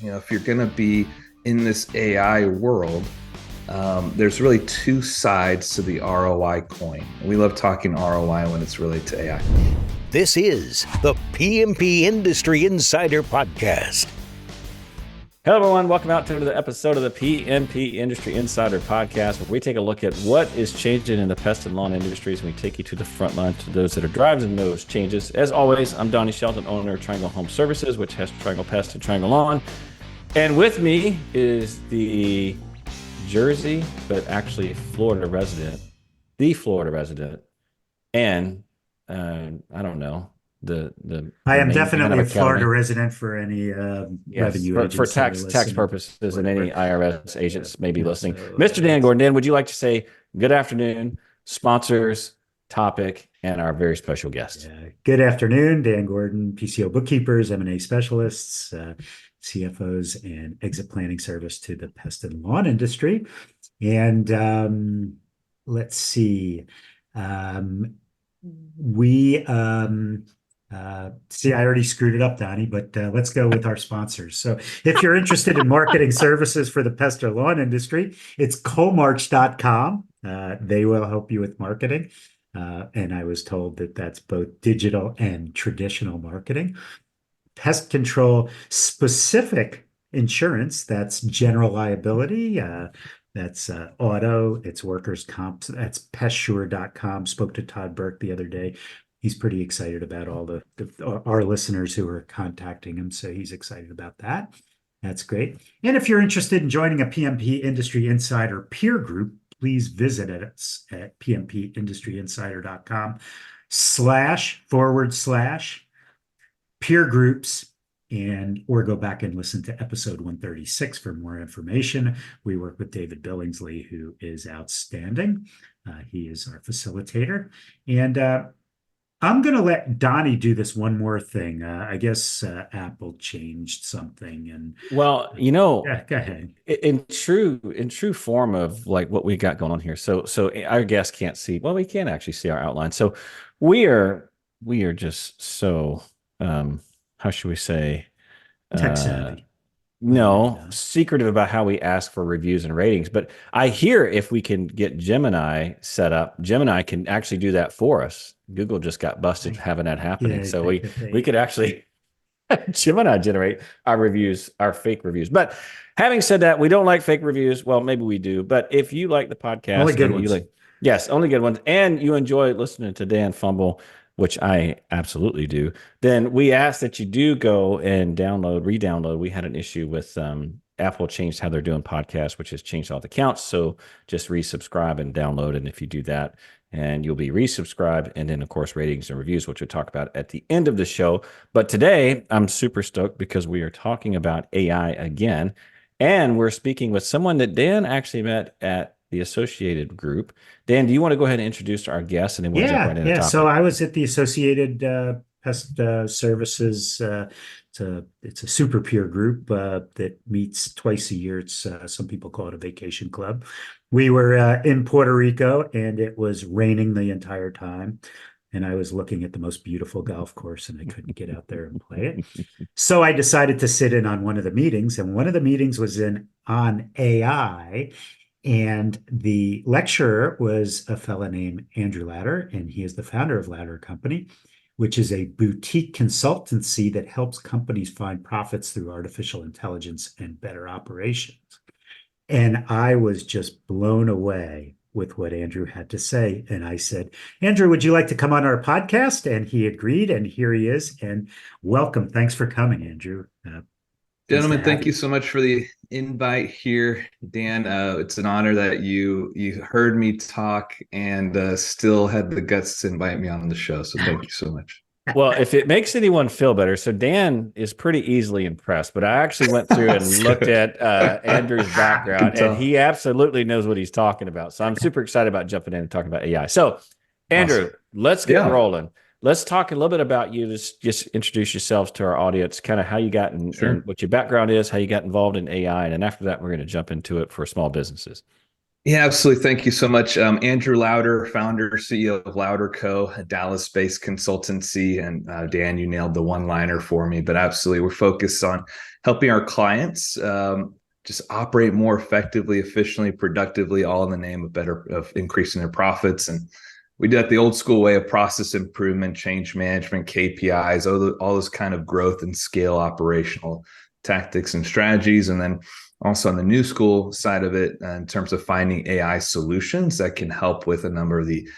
if you're going to be in this AI world, there's really two sides to the ROI coin. We love talking ROI when it's related to AI. This is the PMP Industry Insider Podcast. Hello, everyone. Welcome out to another episode of the PMP Industry Insider Podcast, where we take a look at what is changing in the pest and lawn industries, and we take you to the front line to those that are driving those changes. As always, I'm Donnie, Shelton, owner of Triangle Home Services, which has Triangle Pest and Triangle Lawn. And with me is the Jersey, but actually Florida resident, and I don't know, I am definitely a Florida resident for any revenue agents for tax purposes, and any IRS agents may be listening. Mr. Dan Gordon, Dan, would you like to say good afternoon, sponsors, topic, and our very special guest? Good afternoon, Dan Gordon, PCO Bookkeepers, M&A specialists, CFOs, and exit planning service to the pest and lawn industry. And let's see. See, I already screwed it up, Donnie, but let's go with our sponsors. So if you're interested in marketing services for the pest or lawn industry, it's comarch.com. They will help you with marketing. And I was told that that's both digital and traditional marketing. Pest control specific insurance, that's general liability. That's auto, it's workers' comp. That's pestsure.com. Spoke to Todd Burke the other day. He's pretty excited about all our listeners who are contacting him. So he's excited about that. That's great. And if you're interested in joining a PMP Industry Insider peer group, please visit us at pmpindustryiinsider.com//peer groups, or go back and listen to episode 136 for more information. We work with David Billingsley, who is outstanding. He is our facilitator. And I'm going to let Donnie do this one more thing. I guess Apple changed something. And well, go ahead. In true form of like what we got going on here. So our guests can't see. Well, we can actually see our outline. So we are just so how should we say? Tech savvy. Secretive about how we ask for reviews and ratings. But I hear if we can get Gemini set up, Gemini can actually do that for us. Google just got busted having that happening. Yeah, so we could actually Gemini generate our reviews, our fake reviews. But having said that, we don't like fake reviews. Well, maybe we do. But if you like the podcast, only good ones. Yes, only good ones. And you enjoy listening to Dan fumble, which I absolutely do, then we ask that you do go and re-download. We had an issue with Apple changed how they're doing podcasts, which has changed all the counts. So just resubscribe and download. And if you do that, and you'll be resubscribed, and then of course ratings and reviews, which we'll talk about at the end of the show. But today I'm super stoked because we are talking about AI again, and we're speaking with someone that Dan actually met at the Associated Group. Dan, do you want to go ahead and introduce our guest, and then we'll jump right into the topic? So I was at the Associated Pest Services. It's a super peer group that meets twice a year. It's some people call it a vacation club. We were in Puerto Rico, and it was raining the entire time. And I was looking at the most beautiful golf course, and I couldn't get out there and play it. So I decided to sit in on one of the meetings, and one of the meetings was on AI. And the lecturer was a fellow named Andrew Ladder, and he is the founder of Ladder Company, which is a boutique consultancy that helps companies find profits through artificial intelligence and better operations. And I was just blown away with what Andrew had to say. And I said, Andrew, would you like to come on our podcast? And he agreed, and here he is. And welcome. Thanks for coming, Andrew. Gentlemen, thank you so much for the invite here, Dan. It's an honor that you heard me talk and still had the guts to invite me on the show. So thank you so much. Well, if it makes anyone feel better, so Dan is pretty easily impressed, but I actually went through and looked at Andrew's background, and he absolutely knows what he's talking about. So I'm super excited about jumping in and talking about AI. So, Andrew, awesome. Let's get rolling. Let's talk a little bit about you. Just introduce yourselves to our audience, kind of how you got in, and what your background is, how you got involved in AI. And then after that, we're going to jump into it for small businesses. Yeah, absolutely. Thank you so much. Andrew Lauder, founder, CEO of Lauder Co., a Dallas-based consultancy. And Dan, you nailed the one-liner for me. But absolutely, we're focused on helping our clients just operate more effectively, efficiently, productively, all in the name of increasing their profits. And we do that the old school way of process improvement, change management, KPIs, all those kind of growth and scale operational tactics and strategies. And then also on the new school side of it, in terms of finding AI solutions that can help with a number of the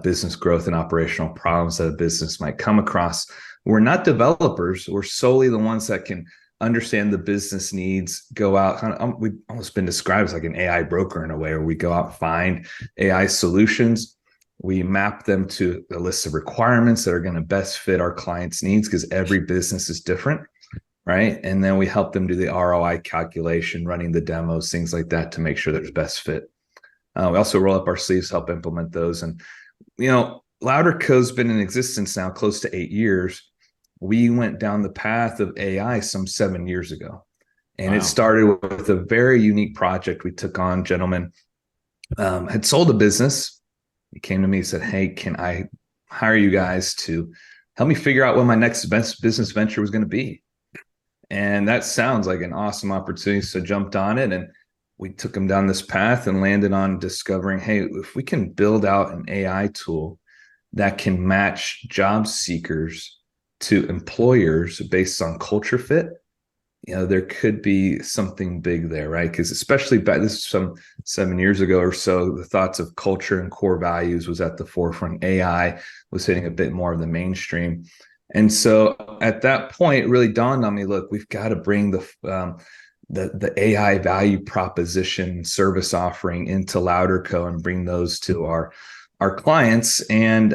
business growth and operational problems that a business might come across. We're not developers. We're solely the ones that can understand the business needs, go out. We've almost been described as like an AI broker in a way, where we go out and find AI solutions. We map them to a list of requirements that are going to best fit our clients' needs, because every business is different. Right. And then we help them do the ROI calculation, running the demos, things like that, to make sure there's best fit. We also roll up our sleeves, help implement those. And, Louder Co's been in existence now close to 8 years. We went down the path of AI some 7 years ago. And It started with a very unique project we took on. Gentleman had sold a business. He came to me and said, "Hey, can I hire you guys to help me figure out what my next best business venture was going to be?" And that sounds like an awesome opportunity. So jumped on it, and we took them down this path and landed on discovering, hey, if we can build out an AI tool that can match job seekers to employers based on culture fit, there could be something big there, right? Because especially back, this is some 7 years ago or so, the thoughts of culture and core values was at the forefront. AI was hitting a bit more of the mainstream. And so at that point, it really dawned on me, look, we've got to bring the AI value proposition service offering into Louder Co. and bring those to our clients. And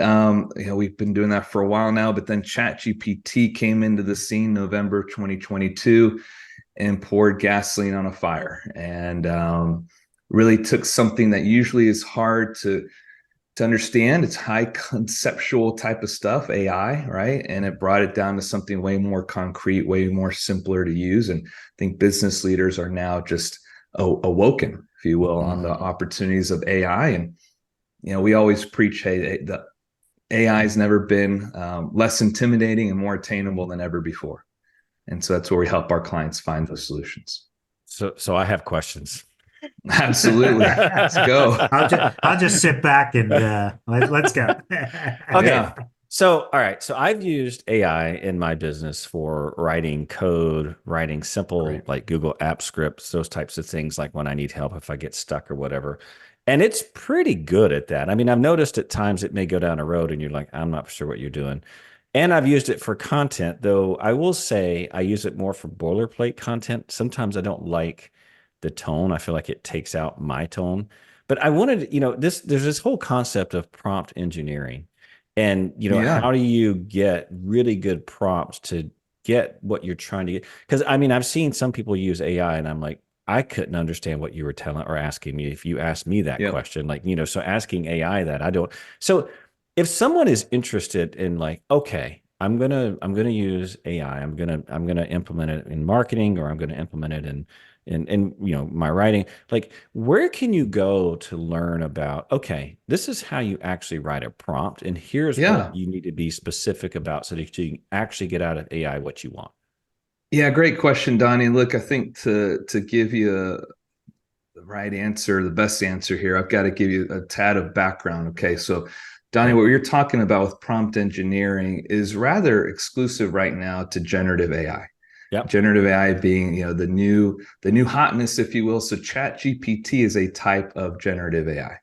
we've been doing that for a while now, but then ChatGPT came into the scene November 2022 and poured gasoline on a fire, and really took something that usually is hard to understand. It's high conceptual type of stuff, AI, right? And it brought it down to something way more concrete, way more simpler to use. And I think business leaders are now just awoken, if you will, on the opportunities of AI. And, we always preach, hey, the AI has never been less intimidating and more attainable than ever before. And so that's where we help our clients find those solutions. So I have questions. Absolutely. Let's go. I'll just sit back and let's go. Okay. Yeah. So, all right. So I've used AI in my business for writing code, writing simple like Google app scripts, those types of things, like when I need help, if I get stuck or whatever. And it's pretty good at that. I mean, I've noticed at times it may go down a road and you're like, I'm not sure what you're doing. And I've used it for content, though I will say I use it more for boilerplate content. Sometimes I don't like the tone. I feel like it takes out my tone. But I wanted, there's this whole concept of prompt engineering. And, how do you get really good prompts to get what you're trying to get? Because I mean, I've seen some people use AI and I'm like, I couldn't understand what you were telling or asking me if you asked me that question. Like, so asking AI that I don't. So if someone is interested in like, okay, I'm gonna use AI, I'm gonna implement it in marketing, or I'm gonna implement it in my writing, like, where can you go to learn about, okay, this is how you actually write a prompt, and here's what you need to be specific about so that you can actually get out of AI what you want? Yeah, great question, Donnie. Look, I think to give you the right answer, the best answer here, I've got to give you a tad of background. Okay, so Donnie, what you're talking about with prompt engineering is rather exclusive right now to generative AI. Yep. Generative AI being, the new hotness, if you will. So ChatGPT is a type of generative AI,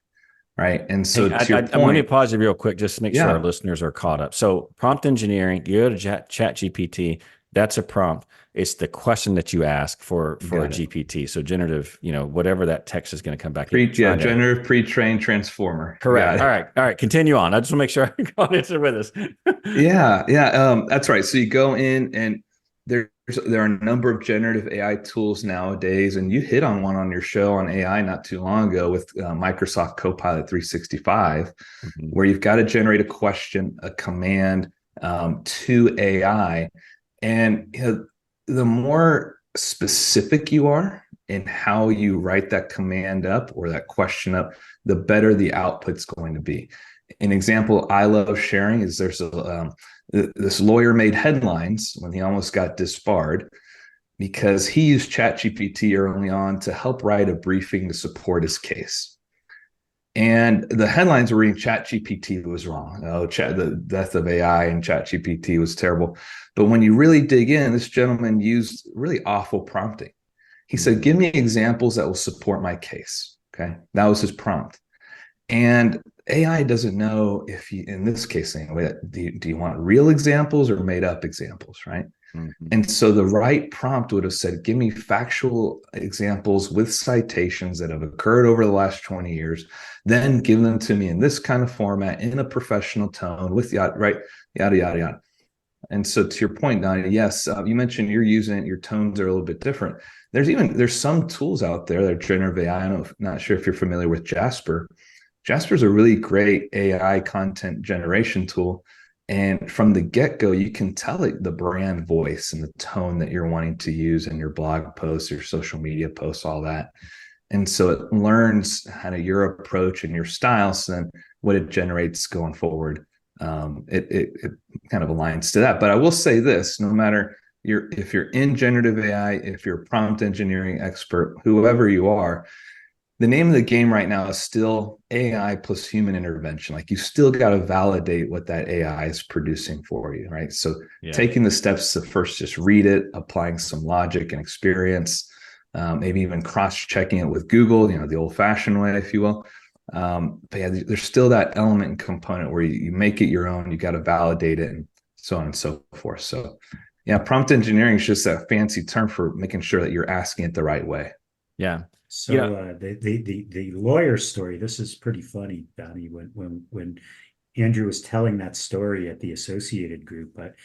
right? And so I'm going to pause you real quick just to make sure our listeners are caught up. So prompt engineering, you go to ChatGPT, that's a prompt. It's the question that you ask for a GPT. So generative, whatever that text is going to come back. Generative pre-trained transformer. Correct. All right. Continue on. I just want to make sure I got it with us. That's right. So you go in, and there are a number of generative AI tools nowadays, and you hit on one on your show on AI not too long ago with Microsoft Copilot 365, where you've got to generate a question, a command to AI. And the more specific you are in how you write that command up or that question up, the better the output's going to be. An example I love sharing is this lawyer made headlines when he almost got disbarred because he used ChatGPT early on to help write a briefing to support his case. And the headlines were reading ChatGPT was wrong. Oh, the death of AI and ChatGPT was terrible. But when you really dig in, this gentleman used really awful prompting. He said, give me examples that will support my case. Okay. That was his prompt. And AI doesn't know if you, in this case, anyway, do you want real examples or made up examples, right? Mm-hmm. And so the right prompt would have said, give me factual examples with citations that have occurred over the last 20 years, then give them to me in this kind of format, in a professional tone, with yada, yada, yada. And so to your point, Donnie, yes, you mentioned you're using it, your tones are a little bit different. There's some tools out there that are generative AI. I'm not sure if you're familiar with Jasper. Jasper's a really great AI content generation tool. And from the get-go, you can tell it the brand voice and the tone that you're wanting to use in your blog posts, your social media posts, all that. And so it learns kind of your approach and your style. So then what it generates going forward, it kind of aligns to that. But I will say this, no matter if you're in generative AI, if you're a prompt engineering expert, whoever you are, the name of the game right now is still AI plus human intervention. Like you still got to validate what that AI is producing for you, right? So taking the steps to first just read it, applying some logic and experience, maybe even cross-checking it with Google, the old-fashioned way, if you will. But yeah, there's still that element and component where you make it your own, you got to validate it, and so on and so forth. So yeah, prompt engineering is just a fancy term for making sure that you're asking it the right way. Yeah. So the lawyer story, this is pretty funny, Donnie, when Andrew was telling that story at the Associated Group, but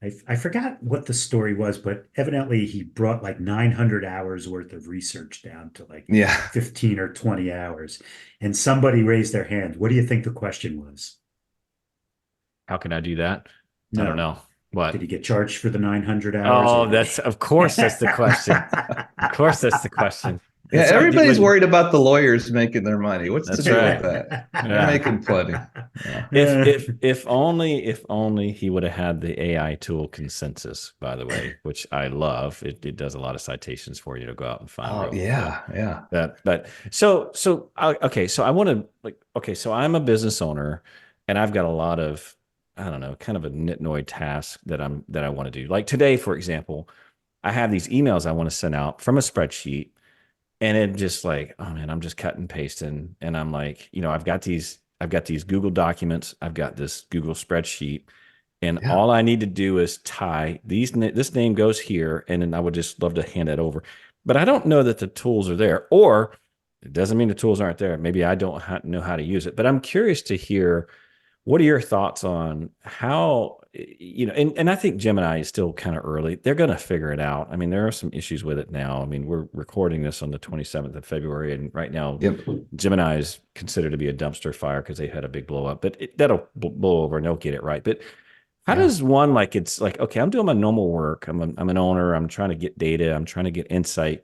I forgot what the story was, but evidently he brought like 900 hours worth of research down to like 15 or 20 hours. And somebody raised their hand. What do you think the question was? How can I do that? No. I don't know. What? Did he get charged for the 900 hours? Oh, of course that's the question. Of course that's the question. Yeah, everybody's worried about the lawyers making their money. What's the deal with that? They're making plenty. Yeah. If only he would have had the AI tool Consensus, by the way, which I love. It does a lot of citations for you to go out and find. Oh yeah. But so I want to so I'm a business owner, and I've got a lot of, I don't know, kind of a nitnoid task that I want to do. Like today, for example, I have these emails I want to send out from a spreadsheet. And it just like, oh man, I'm just cutting and pasting. And I'm like, I've got these Google documents. I've got this Google spreadsheet. And all I need to do is tie this name goes here. And then I would just love to hand that over. But I don't know that the tools are there, or it doesn't mean the tools aren't there. Maybe I don't know how to use it, but I'm curious to hear, what are your thoughts on how, and I think Gemini is still kind of early. They're going to figure it out. I mean, there are some issues with it now. I mean, we're recording this on the 27th of February, and right now Gemini is considered to be a dumpster fire because they had a big blow up, but that'll blow over and they'll get it right. But how does one, it's like, okay, I'm doing my normal work. I'm an owner. I'm trying to get data. I'm trying to get insight.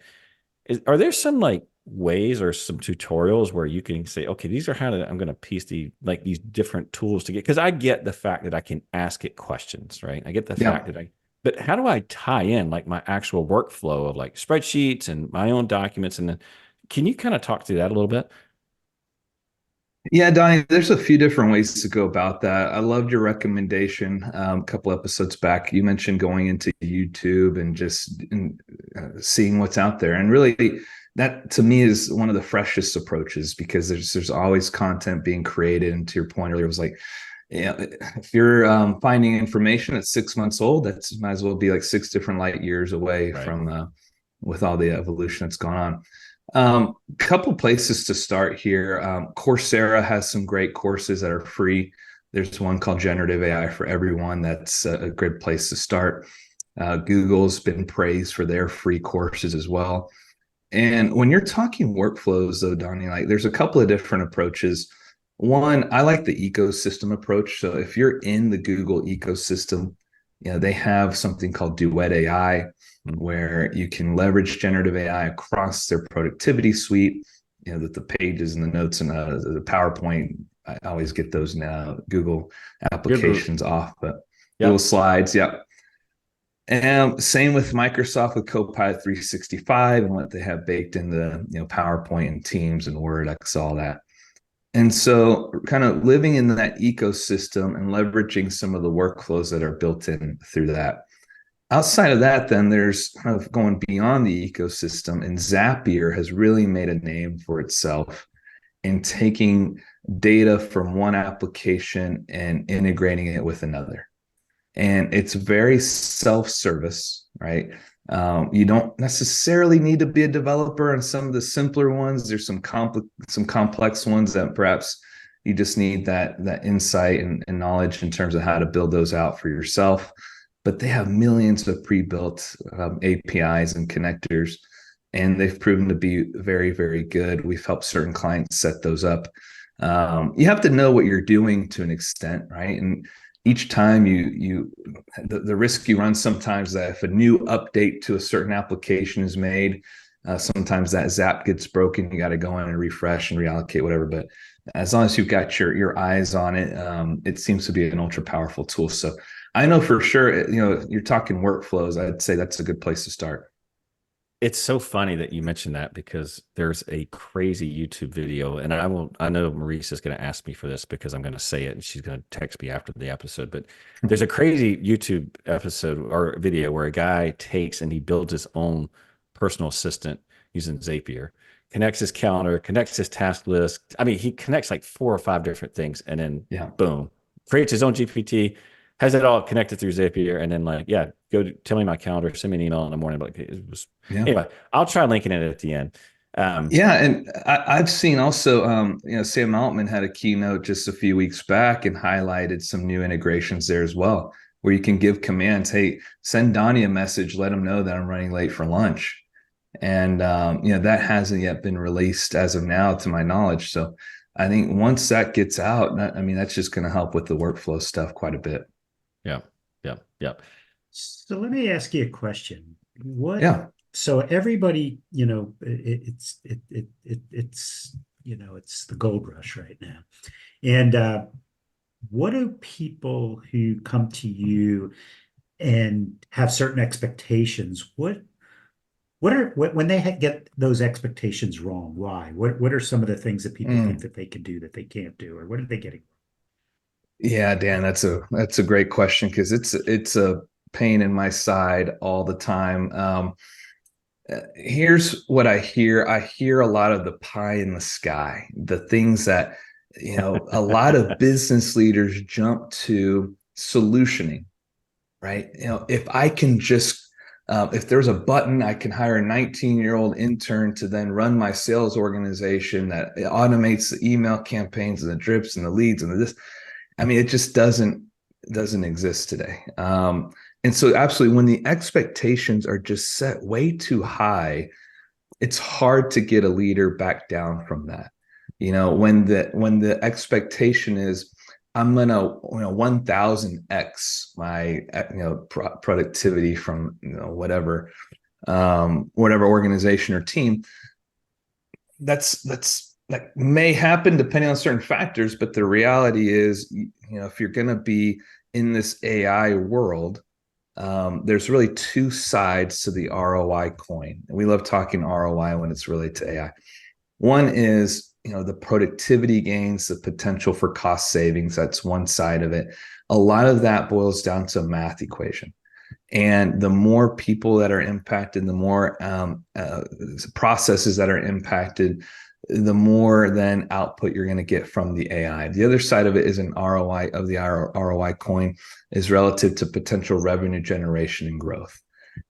Are there some ways or some tutorials where you can say, okay, these are I'm going to piece these different tools to get, because I get the fact that I can ask it questions, right? I get the fact that but how do I tie in my actual workflow of spreadsheets and my own documents? And then can you kind of talk through that a little bit? Yeah, Donnie, there's a few different ways to go about that. I loved your recommendation a couple episodes back. You mentioned going into YouTube and just seeing what's out there. And really, that to me is one of the freshest approaches, because there's always content being created. And to your point earlier, it was like, if you're finding information that's 6 months old, that might as well be 6 different light years away from with all the evolution that's gone on. Couple places to start here. Coursera has some great courses that are free. There's one called Generative AI for Everyone. That's a great place to start. Google's been praised for their free courses as well. And when you're talking workflows, though, Donnie, there's a couple of different approaches. One, I like the ecosystem approach. So if you're in the Google ecosystem, They have something called Duet AI, where you can leverage generative AI across their productivity suite. That the pages and the notes and the PowerPoint, I always get those now. Google Google. applications off, but Google Yep. Slides, yep. And same with Microsoft with Copilot 365 and what they have baked in the PowerPoint and Teams and Word, Excel, that. And so, kind of living in that ecosystem and leveraging some of the workflows that are built in through that. Outside of that, then there's kind of going beyond the ecosystem, and Zapier has really made a name for itself in taking data from one application and integrating it with another. And it's very self-service, right? You don't necessarily need to be a developer on some of the simpler ones. There's some complex ones that perhaps you just need that insight and knowledge in terms of how to build those out for yourself. But they have millions of pre-built APIs and connectors, and they've proven to be very, very good. We've helped certain clients set those up. You have to know what you're doing to an extent, right? And each time the risk you run sometimes that if a new update to a certain application is made, sometimes that zap gets broken. You got to go in and refresh and reallocate whatever. But as long as you've got your eyes on it, it seems to be an ultra powerful tool. So I know for sure, you're talking workflows. I'd say that's a good place to start. It's so funny that you mentioned that because there's a crazy YouTube video, and I know Maurice is going to ask me for this because I'm going to say it and she's going to text me after the episode, but there's a crazy YouTube episode or video where a guy takes and he builds his own personal assistant using Zapier, connects his calendar, connects his task list. I mean, he connects like 4 or 5 different things and then boom, creates his own GPT, has it all connected through Zapier, and then tell me my calendar, send me an email in the morning. Like it was anyway. I'll try linking it at the end. And I've seen also, Sam Altman had a keynote just a few weeks back and highlighted some new integrations there as well, where you can give commands. Hey, send Donnie a message, let him know that I'm running late for lunch, and that hasn't yet been released as of now, to my knowledge. So I think once that gets out, that's just going to help with the workflow stuff quite a bit. Yeah. So let me ask you a question. So everybody, it's the gold rush right now. And what do people who come to you and have certain expectations, when they get those expectations wrong, why? What are some of the things that people think that they can do that they can't do, or what are they getting? Yeah, Dan, that's a great question, because it's a pain in my side all the time. Here's what I hear. I hear a lot of the pie in the sky, the things that a lot of business leaders jump to solutioning, right? If I can just if there's a button, I can hire a 19-year-old intern to then run my sales organization that automates the email campaigns and the drips and the leads and this. It just doesn't exist today. And so absolutely, when the expectations are just set way too high, it's hard to get a leader back down from that. When the expectation is, I'm going to 1000x my productivity from whatever organization or team. That may happen depending on certain factors, but the reality is, if you're going to be in this AI world, there's really 2 sides to the ROI coin. And we love talking ROI when it's related to AI. One is, the productivity gains, the potential for cost savings. That's one side of it. A lot of that boils down to a math equation. And the more people that are impacted, the more processes that are impacted, the more then output you're going to get from the AI. The other side of it is an ROI of the ROI coin is relative to potential revenue generation and growth.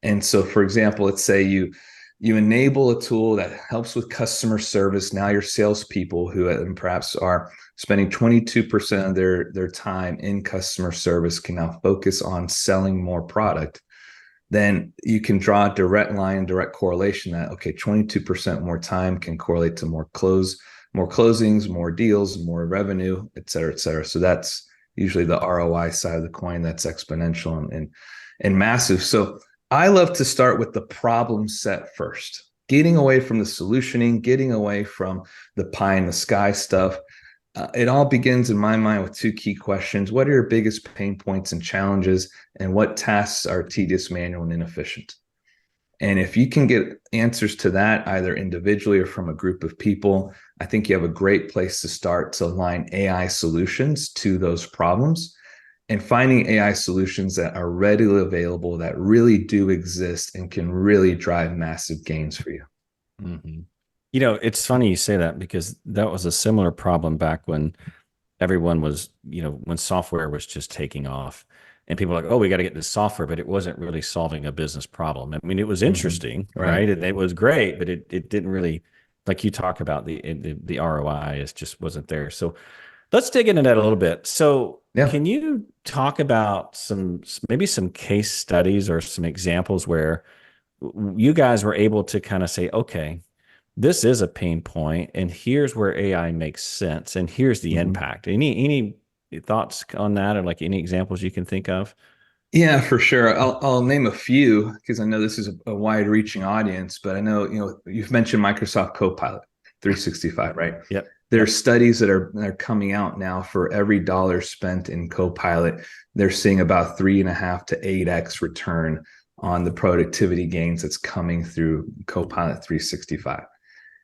And so, for example, let's say you enable a tool that helps with customer service. Now your salespeople who perhaps are spending 22% of their time in customer service can now focus on selling more product. Then you can draw a direct line, direct correlation that, okay, 22% more time can correlate to more closings, more deals, more revenue, et cetera, et cetera. So that's usually the ROI side of the coin that's exponential and massive. So I love to start with the problem set first, getting away from the solutioning, getting away from the pie in the sky stuff. It all begins in my mind with two key questions. What are your biggest pain points and challenges, and what tasks are tedious, manual, and inefficient? And if you can get answers to that, either individually or from a group of people, I think you have a great place to start to align AI solutions to those problems, and finding AI solutions that are readily available, that really do exist and can really drive massive gains for you. Mm-hmm. You know, it's funny you say that, because that was a similar problem back when everyone was, when software was just taking off, and people were like, oh, we got to get this software, but it wasn't really solving a business problem. I mean, it was interesting, right? And it was great, but it didn't really, like you talk about, the ROI is just wasn't there. So let's dig into that a little bit. So can you talk about maybe some case studies or some examples where you guys were able to kind of say, okay, this is a pain point, and here's where AI makes sense, and here's the impact. Any thoughts on that, or like any examples you can think of? Yeah, for sure. I'll name a few, because I know this is a wide-reaching audience, but I know, you've mentioned Microsoft Copilot 365, right? Yep. There are studies that are coming out now. For every dollar spent in Copilot, they're seeing about 3.5 to 8x return on the productivity gains that's coming through Copilot 365.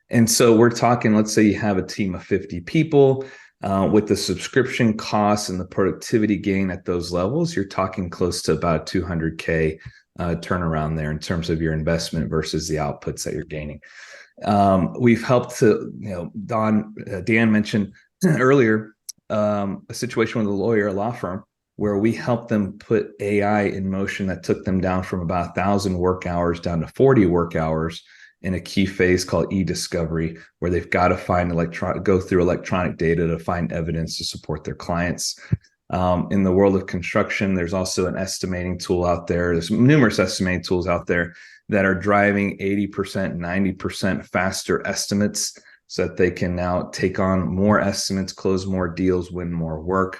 And so we're talking, let's say you have a team of 50 people, with the subscription costs and the productivity gain at those levels, you're talking close to about 200K turnaround there in terms of your investment versus the outputs that you're gaining. We've helped to, Dan mentioned earlier, a situation with a lawyer, a law firm, where we helped them put AI in motion that took them down from about 1,000 work hours down to 40 work hours in a key phase called e-discovery, where they've got to go through electronic data to find evidence to support their clients. In the world of construction, there's also an estimating tool out there. There's numerous estimating tools out there that are driving 80%, 90% faster estimates, so that they can now take on more estimates, close more deals, win more work.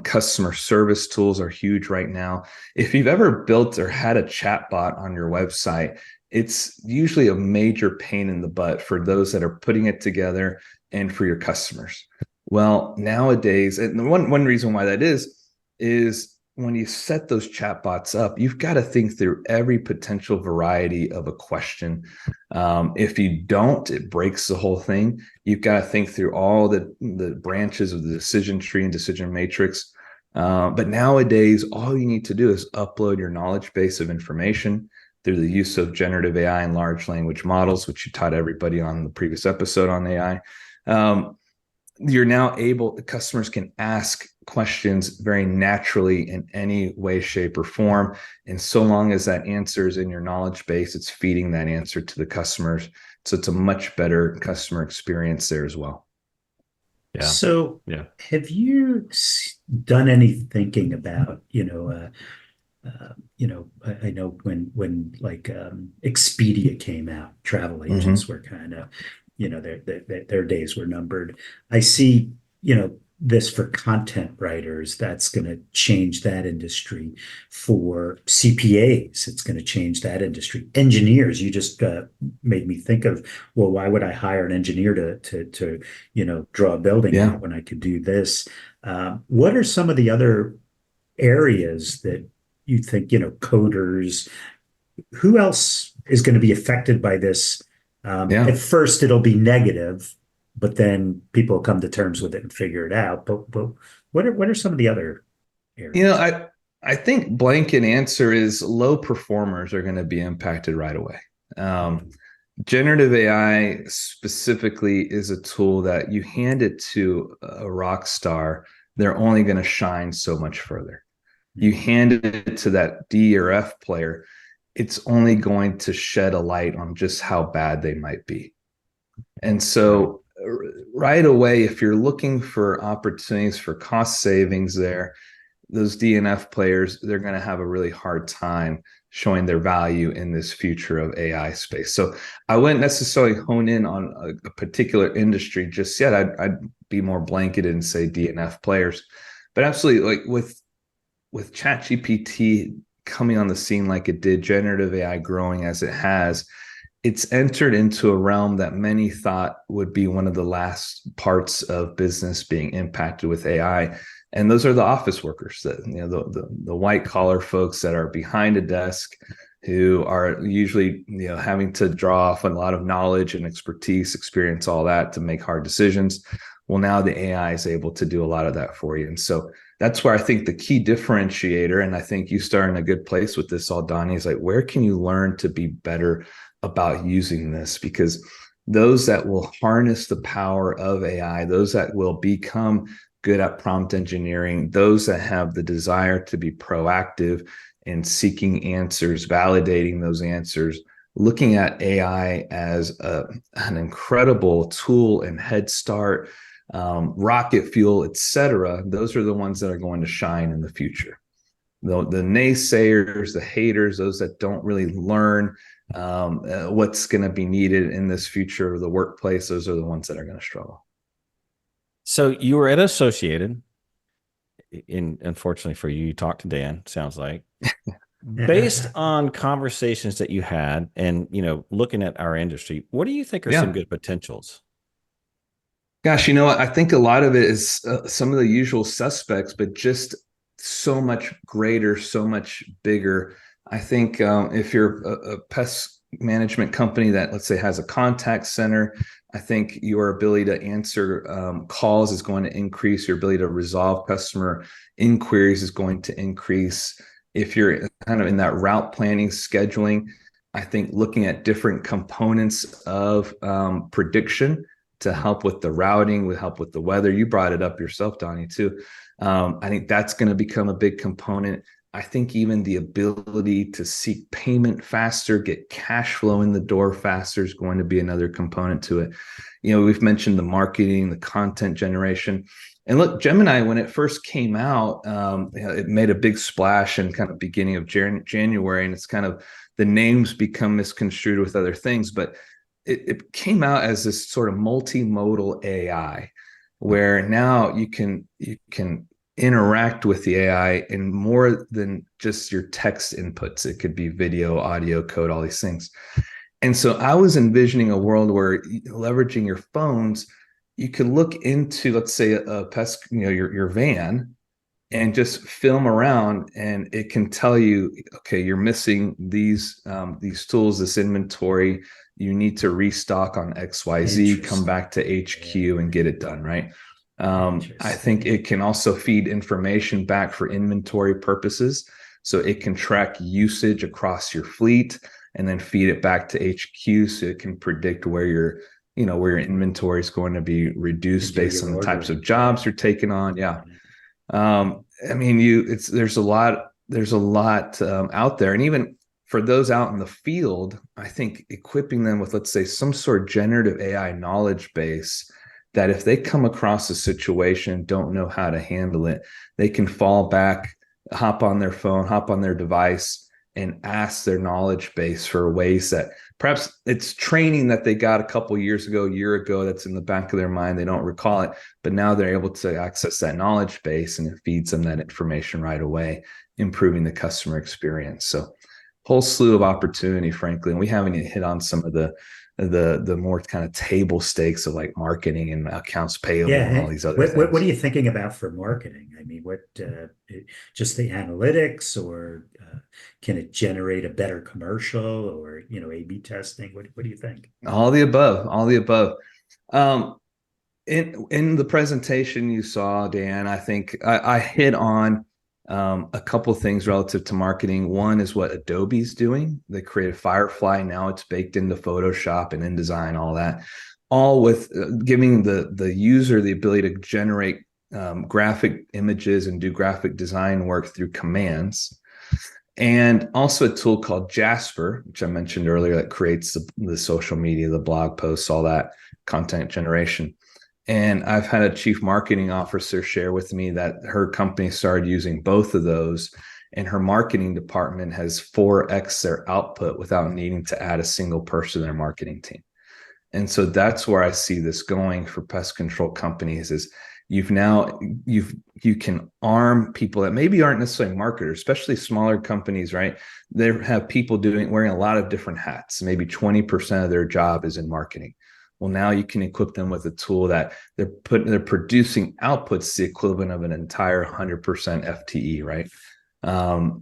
Customer service tools are huge right now. If you've ever built or had a chatbot on your website, it's usually a major pain in the butt for those that are putting it together and for your customers. Well, nowadays, and one reason why that is when you set those chatbots up, you've got to think through every potential variety of a question. If you don't, it breaks the whole thing. You've got to think through all the branches of the decision tree and decision matrix. But nowadays, all you need to do is upload your knowledge base of information through the use of generative AI and large language models, which you taught everybody on the previous episode on AI. You're now customers can ask questions very naturally in any way, shape, or form. And so long as that answer is in your knowledge base, it's feeding that answer to the customers. So it's a much better customer experience there as well. Yeah. So have you done any thinking about, I know when like Expedia came out, travel agents were kind of, their days were numbered. I see, this for content writers, that's going to change that industry. For CPAs, it's going to change that industry. Engineers, you just made me think of, well, why would I hire an engineer to draw a building out when I could do this? What are some of the other areas that you think, coders, who else is going to be affected by this? At first, it'll be negative, but then people will come to terms with it and figure it out. But what are some of the other areas? I think blanket answer is low performers are going to be impacted right away. Generative AI specifically is a tool that you hand it to a rock star, they're only going to shine so much further. You hand it to that D or F player, it's only going to shed a light on just how bad they might be. And so right away, if you're looking for opportunities for cost savings there, those D and F players, they're going to have a really hard time showing their value in this future of AI space. So I wouldn't necessarily hone in on a particular industry just yet. I'd be more blanketed and say D and F players. But absolutely, like with ChatGPT coming on the scene like it did, generative AI growing as it has, it's entered into a realm that many thought would be one of the last parts of business being impacted with AI. And those are the office workers, that the white collar folks that are behind a desk, who are usually having to draw off a lot of knowledge and expertise, experience, all that to make hard decisions. Well, now the AI is able to do a lot of that for you. And so that's where I think the key differentiator, and I think you start in a good place with this all, Donnie, is like, where can you learn to be better about using this? Because those that will harness the power of AI, those that will become good at prompt engineering, those that have the desire to be proactive in seeking answers, validating those answers, looking at AI as an incredible tool and head start, rocket fuel, etc. Those are the ones that are going to shine in the future. The naysayers, the haters, those that don't really learn what's going to be needed in this future of the workplace, those are the ones that are going to struggle. So you were at Associated. Unfortunately for you, you talked to Dan, sounds like. Based on conversations that you had and, looking at our industry, what do you think are some good potentials? Gosh, I think a lot of it is some of the usual suspects, but just so much greater, so much bigger. I think if you're a pest management company that, let's say, has a contact center, I think your ability to answer calls is going to increase. Your ability to resolve customer inquiries is going to increase. If you're kind of in that route planning, scheduling, I think looking at different components of prediction to help with the routing, would help with the weather. You brought it up yourself, Donnie, too. I think that's going to become a big component. I think even the ability to seek payment faster, get cash flow in the door faster is going to be another component to it. We've mentioned the marketing, the content generation. And look, Gemini, when it first came out, it made a big splash in kind of beginning of January, and it's kind of the names become misconstrued with other things, but it came out as this sort of multimodal AI, where now you can interact with the AI in more than just your text inputs. It could be video, audio, code, all these things. And so I was envisioning a world where, leveraging your phones, you could look into, let's say, a pest, your van, and just film around, and it can tell you, okay, you're missing these tools, this inventory. You need to restock on XYZ, come back to HQ and get it done, right? I think it can also feed information back for inventory purposes. So it can track usage across your fleet and then feed it back to HQ, so it can predict where your inventory is going to be reduced based on the types of jobs you're taking on. Yeah. There's a lot out there. And even for those out in the field, I think equipping them with, let's say, some sort of generative AI knowledge base, that if they come across a situation, don't know how to handle it, they can fall back, hop on their phone, hop on their device, and ask their knowledge base for ways that perhaps it's training that they got a year ago, that's in the back of their mind. They don't recall it, but now they're able to access that knowledge base, and it feeds them that information right away, improving the customer experience. So whole slew of opportunity, frankly. And we haven't even hit on some of the more kind of table stakes of like marketing and accounts payable and all these other things. What are you thinking about for marketing? I mean, just the analytics, or can it generate a better commercial, or A/B testing? What do you think? All the above. In the presentation you saw, Dan, I think I hit on a couple of things relative to marketing. One is what Adobe's doing. They created Firefly. Now it's baked into Photoshop and InDesign, all that, all with giving the user the ability to generate graphic images and do graphic design work through commands. And also a tool called Jasper, which I mentioned earlier, that creates the social media, the blog posts, all that content generation. And I've had a chief marketing officer share with me that her company started using both of those, and her marketing department has 4x their output without needing to add a single person to their marketing team. And so that's where I see this going for pest control companies, is You've now you can arm people that maybe aren't necessarily marketers, especially smaller companies, right? They have people wearing a lot of different hats. Maybe 20% of their job is in marketing. Well, now you can equip them with a tool that they're producing outputs the equivalent of an entire 100% FTE, right?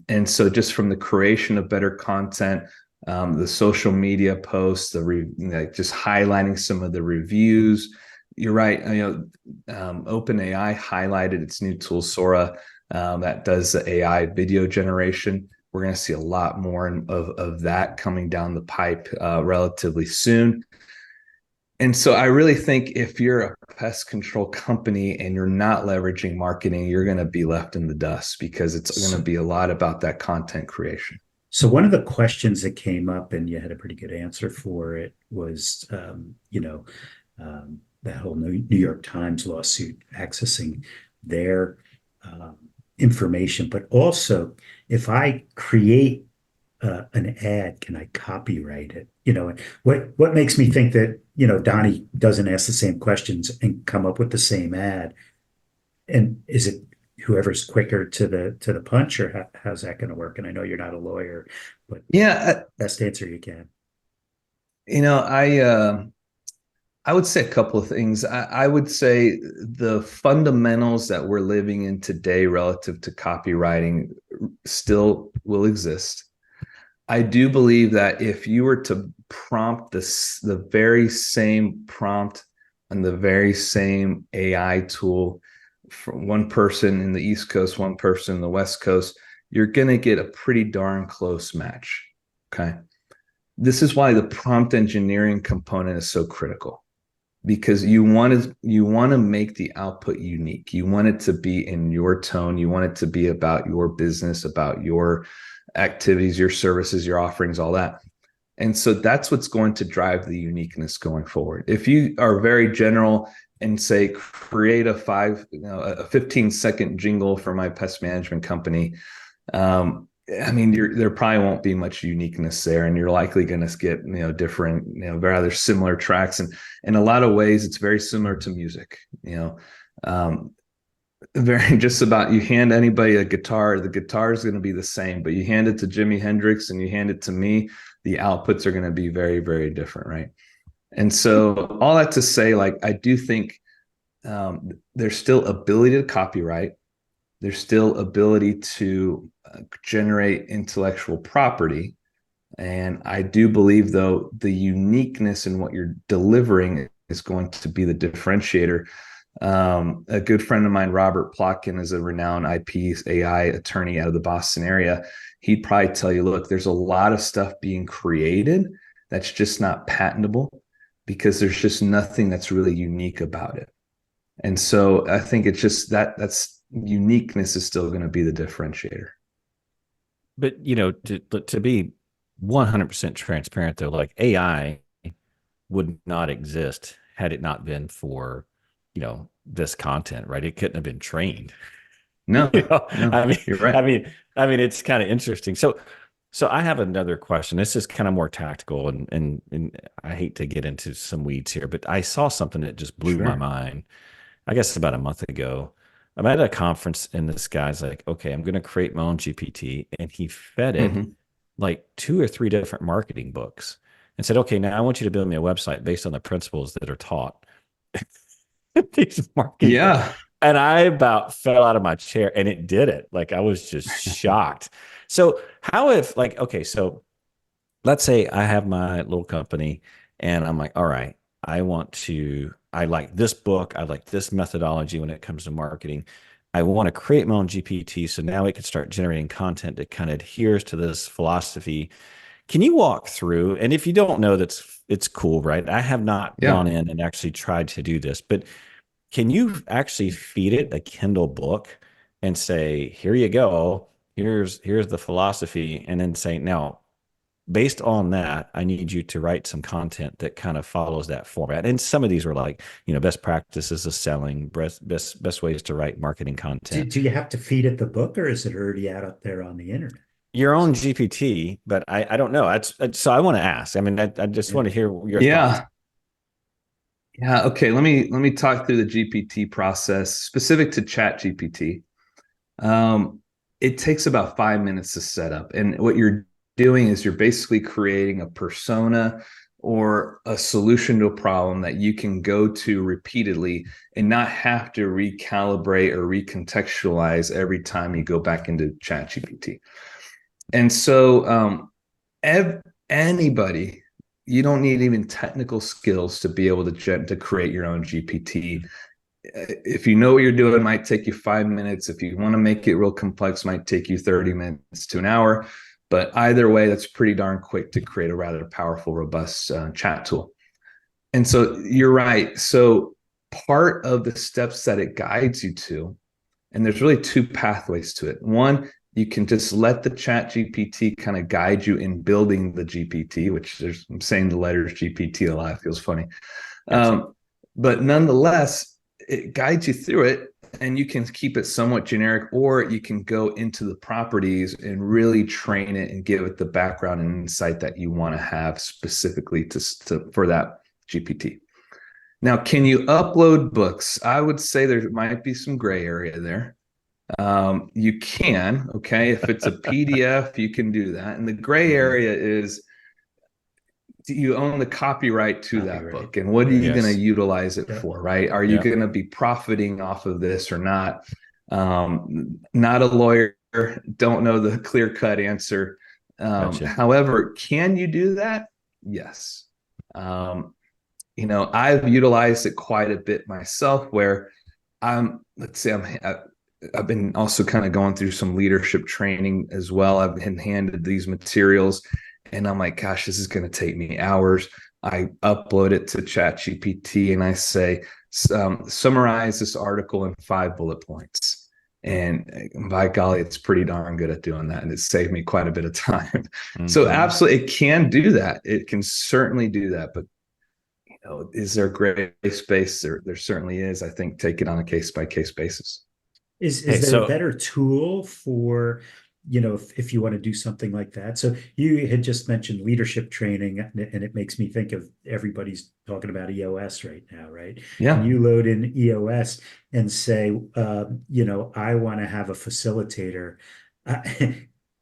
And so just from the creation of better content, the social media posts, just highlighting some of the reviews. You're right. OpenAI highlighted its new tool Sora that does the AI video generation. We're going to see a lot more of that coming down the pipe relatively soon. And so I really think if you're a pest control company and you're not leveraging marketing, you're going to be left in the dust because it's going to be a lot about that content creation. So one of the questions that came up, and you had a pretty good answer for it, was, that whole New York Times lawsuit accessing their information, but also if I create an ad, can I copyright it? What makes me think that Donnie doesn't ask the same questions and come up with the same ad? And is it whoever's quicker to the punch, or how's that going to work? And I know you're not a lawyer, but yeah, best answer you can. I would say a couple of things. I would say the fundamentals that we're living in today relative to copywriting still will exist. I do believe that if you were to prompt the very same prompt and the very same AI tool for one person in the East Coast, one person in the West Coast, you're going to get a pretty darn close match. Okay. This is why the prompt engineering component is so critical, because you want to make the output unique. You want it to be in your tone. You want it to be about your business, about your activities, your services, your offerings, all that. And so that's what's going to drive the uniqueness going forward. If you are very general and say, create a 15-second jingle for my pest management company, there probably won't be much uniqueness there, and you're likely going to get different, rather similar tracks. And in a lot of ways, it's very similar to music. Very just about, you hand anybody a guitar, the guitar is going to be the same, but you hand it to Jimi Hendrix and you hand it to me, the outputs are going to be very, very different, right? And so all that to say, I do think there's still ability to copyright. There's still ability to generate intellectual property. And I do believe, though, the uniqueness in what you're delivering is going to be the differentiator. A good friend of mine, Robert Plotkin, is a renowned IP AI attorney out of the Boston area. He'd probably tell you, look, there's a lot of stuff being created that's just not patentable because there's just nothing that's really unique about it. And so I think it's just that's uniqueness is still going to be the differentiator. But to be 100% transparent, though, like AI would not exist had it not been for this content, right? It couldn't have been trained. No, no, you're right. I mean, it's kind of interesting. So I have another question. This is kind of more tactical, and I hate to get into some weeds here, but I saw something that just blew my mind. I guess about a month ago. I'm at a conference, and this guy's like, okay, I'm going to create my own GPT. And he fed it like 2 or 3 different marketing books and said, okay, now I want you to build me a website based on the principles that are taught. These marketing books. And I about fell out of my chair, and it did it. Like, I was just shocked. So how if, okay, so let's say I have my little company and I'm like, all right, I like this book. I like this methodology when it comes to marketing. I want to create my own GPT. So now it can start generating content that kind of adheres to this philosophy. Can you walk through? And if you don't know, it's cool, right? I have not gone in and actually tried to do this, but can you actually feed it a Kindle book and say, here you go, here's the philosophy, and then say, now, based on that, I need you to write some content that kind of follows that format. And some of these were like, best practices of selling, best ways to write marketing content. Do you have to feed it the book, or is it already out up there on the internet? Your own GPT, but I don't know. So I want to ask. I mean, I just want to hear your thoughts. Yeah. Okay. Let me talk through the GPT process specific to Chat GPT. It takes about 5 minutes to set up, and what you're doing is you're basically creating a persona or a solution to a problem that you can go to repeatedly and not have to recalibrate or recontextualize every time you go back into Chat GPT. And so, anybody, you don't need even technical skills to be able to create your own GPT. If you know what you're doing, it might take you 5 minutes. If you want to make it real complex, it might take you 30 minutes to an hour. But either way, that's pretty darn quick to create a rather powerful, robust chat tool. And so you're right. So part of the steps that it guides you to, and there's really two pathways to it. One, you can just let the Chat GPT kind of guide you in building the GPT, which I'm saying the letters GPT a lot. It feels funny. But nonetheless, it guides you through it, and you can keep it somewhat generic, or you can go into the properties and really train it and give it the background and insight that you want to have specifically for that GPT. Now, can you upload books? I would say there might be some gray area there. You can, okay. If it's a PDF, you can do that. And the gray area is, do you own the copyright to that book? And what are you going to utilize it for, right? Are you going to be profiting off of this or not? Not a lawyer, don't know the clear-cut answer. However, can you do that? Yes. I've utilized it quite a bit myself, where I've been also kind of going through some leadership training as well. I've been handed these materials, and I'm like, gosh, this is going to take me hours. I upload it to ChatGPT and I say, summarize this article in 5 bullet points. And by golly, it's pretty darn good at doing that. And it saved me quite a bit of time. Mm-hmm. So absolutely, it can do that. It can certainly do that. But is there gray space? There certainly is. I think take it on a case-by-case basis. Is there a better tool for, if you want to do something like that? So you had just mentioned leadership training, and it makes me think of everybody's talking about EOS right now, right? Yeah. And you load in EOS and say, I want to have a facilitator.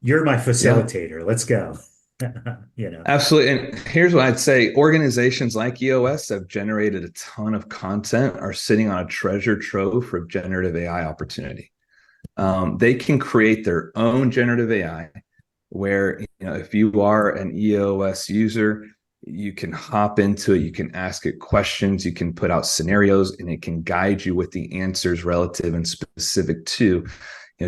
You're my facilitator. Yeah. Let's go. Absolutely. And here's what I'd say: organizations like EOS have generated a ton of content, are sitting on a treasure trove for generative AI opportunity. They can create their own generative AI, where if you are an EOS user, you can hop into it, you can ask it questions, you can put out scenarios, and it can guide you with the answers relative and specific to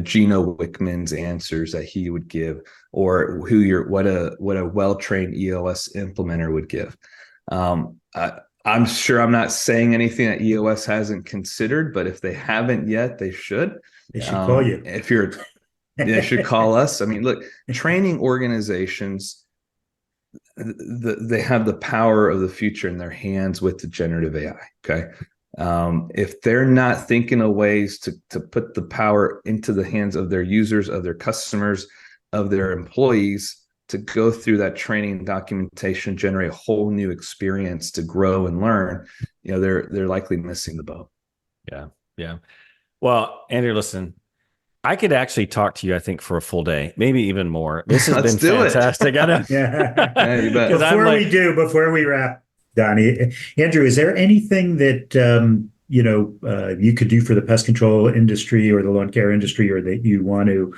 Gino Wickman's answers that he would give, or what a well-trained EOS implementer would give. I'm sure I'm not saying anything that EOS hasn't considered, but if they haven't yet, they should. They should call you. They should call us. I mean, look, training organizations, they have the power of the future in their hands with the generative AI. Okay. If they're not thinking of ways to put the power into the hands of their users, of their customers, of their employees, to go through that training and documentation, generate a whole new experience to grow and learn, they're likely missing the boat. Yeah. Yeah. Well, Andrew, listen, I could actually talk to you, I think, for a full day, maybe even more. This has been fantastic. I know. Yeah, you bet. Before we wrap, Donnie, Andrew, is there anything that you could do for the pest control industry or the lawn care industry, or that you want to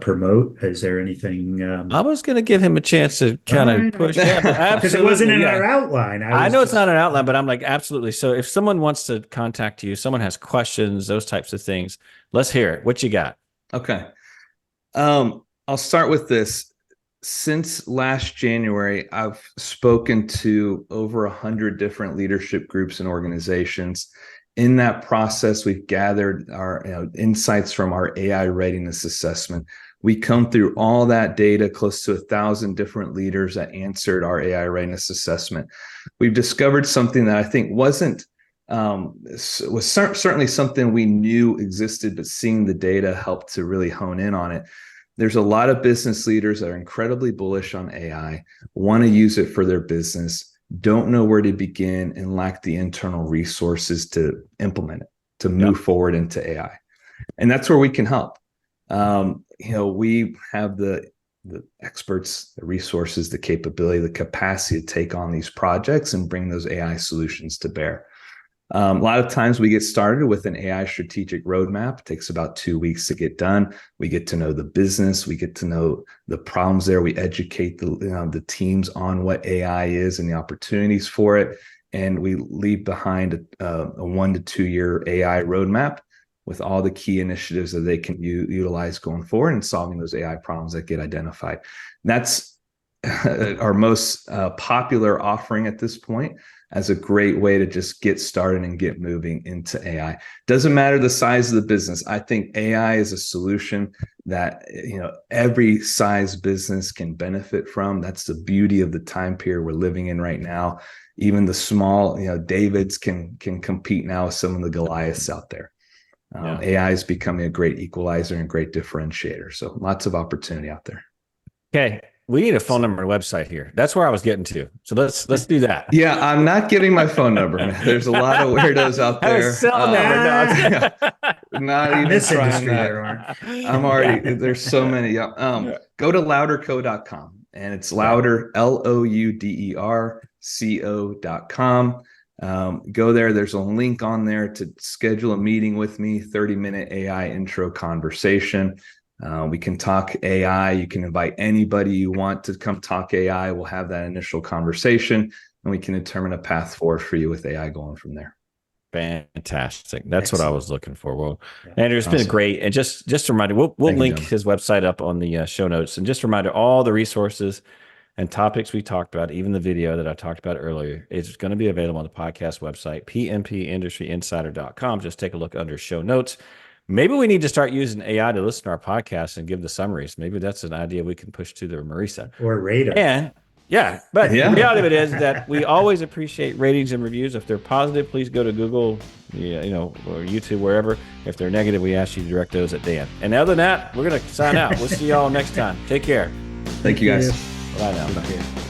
promote? Is there anything? I was going to give him a chance to kind of push, because it wasn't in our outline. I know it's not an outline, but I'm like, absolutely. So if someone wants to contact you, someone has questions, those types of things, let's hear it. What you got? Okay. I'll start with this. Since last January, I've spoken to over 100 different leadership groups and organizations. In that process, we've gathered our insights from our AI readiness assessment. We come through all that data, close to 1,000 different leaders that answered our AI readiness assessment. We've discovered something that I think was certainly something we knew existed, but seeing the data helped to really hone in on it. There's a lot of business leaders that are incredibly bullish on AI, want to use it for their business, don't know where to begin and lack the internal resources to implement it, to move forward into AI. And that's where we can help. We have the experts, the resources, the capability, the capacity to take on these projects and bring those AI solutions to bear. A lot of times we get started with an AI strategic roadmap. It takes about 2 weeks to get done. We get to know the business. We get to know the problems there. We educate the teams on what AI is and the opportunities for it. And we leave behind a 1 to 2 year AI roadmap with all the key initiatives that they can utilize going forward and solving those AI problems that get identified. That's our most popular offering at this point, as a great way to just get started and get moving into AI. Doesn't matter the size of the business. I think AI is a solution that every size business can benefit from. That's the beauty of the time period we're living in right now. Even the small, Davids can compete now with some of the Goliaths out there. AI is becoming a great equalizer and great differentiator. So lots of opportunity out there. Okay. We need a phone number and website here. That's where I was getting to. So let's do that. Yeah, I'm not giving my phone number, man. There's a lot of weirdos out there. Cell number. Not even this trying industry that. there are. I'm already, there's so many. Go to louderco.com, and it's louder, LOUDERCO.com. Go there. There's a link on there to schedule a meeting with me, 30-minute AI intro conversation. We can talk AI. You can invite anybody you want to come talk AI. We'll have that initial conversation, and we can determine a path forward for you with AI going from there. Fantastic. That's what I was looking for. Well, Yeah. Andrew, it's been great. And just a reminder, we'll link his website up on the show notes. And just a reminder, all the resources and topics we talked about, even the video that I talked about earlier, is going to be available on the podcast website, pmpindustryinsider.com. Just take a look under show notes. Maybe we need to start using AI to listen to our podcast and give the summaries. Maybe that's an idea we can push to the Marisa. Or radar. And but the reality of it is that we always appreciate ratings and reviews. If they're positive, please go to Google, or YouTube, wherever. If they're negative, we ask you to direct those at Dan. And other than that, we're going to sign out. We'll see y'all next time. Take care. Thank you, guys. Bye now. Take care.